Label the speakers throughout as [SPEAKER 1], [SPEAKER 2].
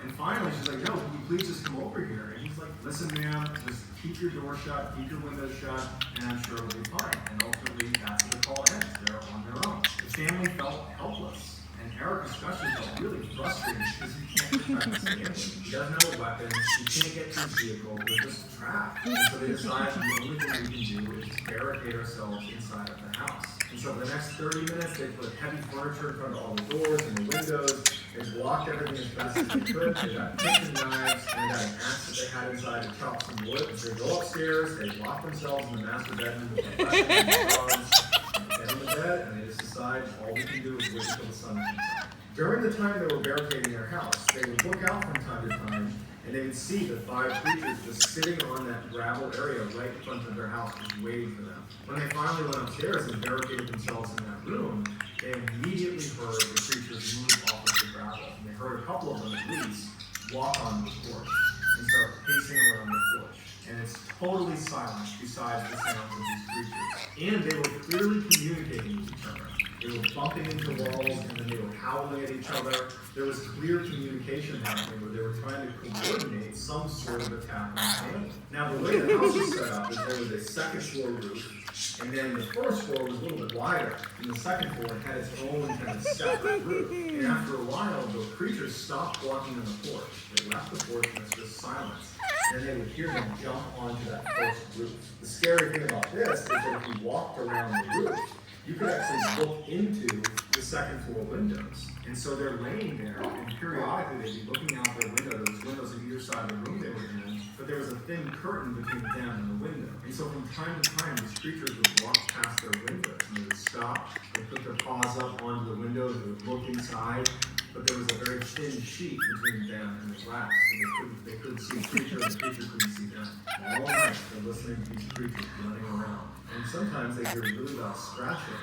[SPEAKER 1] And finally, she's like, no, can you please just come over here? And he's like, listen, ma'am, just keep your door shut, keep your windows shut, and I'm sure it'll be fine. And ultimately, that's where the call ends. They're on their own. The family felt helpless. And Eric especially felt really frustrated because he can't get back to his family. He doesn't have a weapon. He can't get to his vehicle. They're just trapped. And so they decide the only thing we can do is barricade ourselves inside of the house. And so for the next 30 minutes, they put heavy furniture in front of all the doors and the windows. They blocked everything as best as they could. They got kitchen knives and they got an axe that they had inside to chop some wood. And so they go upstairs, they lock themselves in the master bedroom with the weapons and guns, and they get on the bed, and they just decide all we can do is wait until the sun comes out. During the time they were barricading their house, they would look out from time to time, and they would see the 5 creatures just sitting on that gravel area right in front of their house, just waiting for them. When they finally went upstairs and barricaded themselves in that room, they immediately heard the creatures move off of the gravel. And they heard a couple of them at least walk on the porch and start pacing around the porch. And it's totally silent besides the sounds of these creatures. And they were clearly communicating with each other. They were bumping into walls, and then they were howling at each other. There was clear communication happening where they were trying to coordinate some sort of attack on the family. Now, the way the house was set up is there was a second floor roof, and then the first floor was a little bit wider, and the second floor had its own kind of separate roof. And after a while, the creatures stopped walking on the porch. They left the porch, and it's just silence. And then they would hear them jump onto that first roof. The scary thing about this is that if you walked around the roof, you could actually look into the second floor windows. And so they're laying there, and periodically they'd be looking out their window. There was windows on either side of the room they were in, but there was a thin curtain between them and the window. And so from time to time, these creatures would walk past their windows, and they would stop, they'd put their paws up onto the window, they would look inside, but there was a very thin sheet between them and the glass, so they couldn't see the creature, and the creature couldn't see them. All night, they're listening to these creatures running around. And sometimes they hear really loud scratching,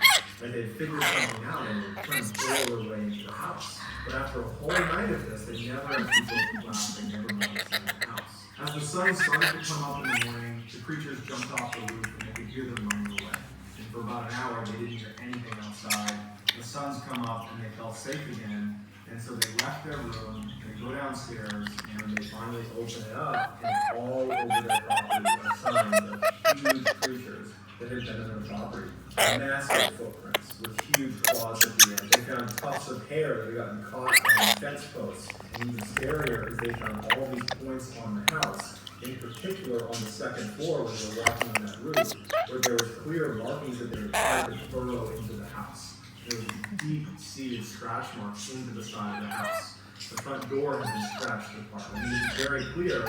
[SPEAKER 1] and they'd figure something out and they'd try and burrow their way into the house. But after a whole night of this, they never had people laughing, they never got inside the house. As the sun started to come up in the morning, the creatures jumped off the roof and they could hear them running away. And for about an hour, they didn't hear anything outside. The sun's come up and they felt safe again. And so they left their room, they go downstairs, and they finally open it up, and all over their property are signs of huge creatures that had been in their property. Massive footprints with huge claws at the end. They found tufts of hair that had gotten caught on fence posts. And even scarier is they found all these points on the house, in particular on the second floor when they were walking on that roof, where there was clear markings that they were trying to burrow into the house. There was deep-seated scratch marks into the side of the house. The front door had been scratched apart. And it was very clear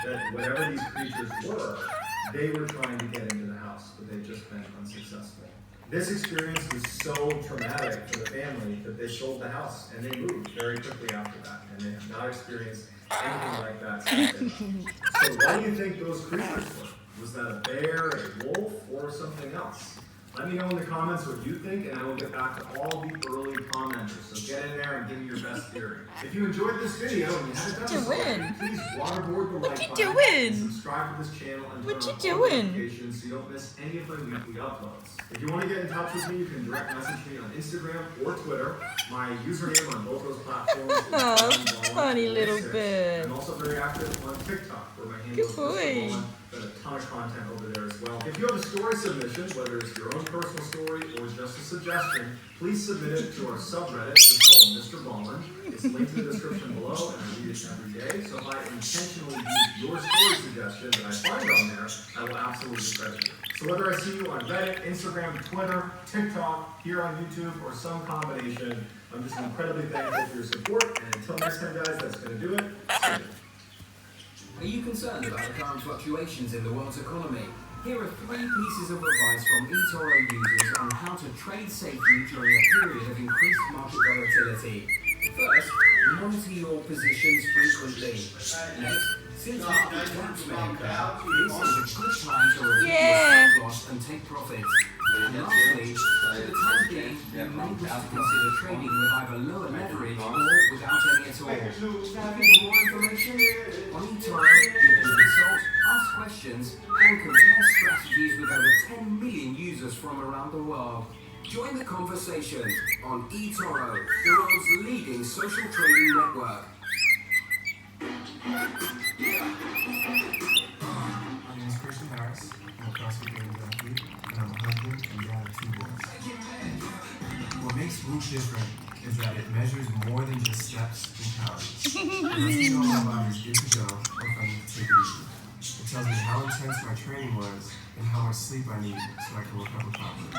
[SPEAKER 1] that whatever these creatures were, they were trying to get into the house, but they'd just been unsuccessful. This experience was so traumatic for the family that they sold the house and they moved very quickly after that. And they have not experienced anything like that since then. So what do you think those creatures were? Was that a bear, a wolf, or something else? Let me know in the comments what you think, and I will get back to all the early commenters. So get in there and give me your best theory. If you enjoyed this video and you haven't done so already, please waterboard the like button and subscribe to this channel and turn on all notifications so you don't miss any of my weekly uploads. If you want to get in touch with me, you can direct message me on Instagram or Twitter. My username on both those platforms is
[SPEAKER 2] funny little bird.
[SPEAKER 1] I'm also very active on TikTok, where my handle is Mr. Bowman. Got a ton of content over there as well. If you have a story submission, whether it's your own personal story or just a suggestion, please submit it to our subreddit. It's called Mr. Ballin. It's linked in the description below, and I read it every day. So if I intentionally use your story suggestion that I find on there, I will absolutely credit you. So whether I see you on Reddit, Instagram, Twitter, TikTok, here on YouTube, or some combination, I'm just incredibly thankful for your support. And until next time, guys, that's going to do it. See you.
[SPEAKER 3] Are you concerned about the current fluctuations in the world's economy? Here are 3 pieces of advice from eToro users on how to trade safely during a period of increased market volatility. First, monitor your positions frequently. Next, since market gaps may occur, this is a good time to review your stop loss and take profits. And lastly, for the time being, you may wish to consider trading with either lower leverage or without any at all. Looking for more information? On eToro, you can consult, ask questions, and compare strategies with over 10 million users from around the world. Join the conversation on eToro, the world's leading social trading network.
[SPEAKER 2] it measures more than just steps and calories. It lets me know my body's good to go or if I need to take it easy. It tells me how intense my training was and how much sleep I need so I can recover properly.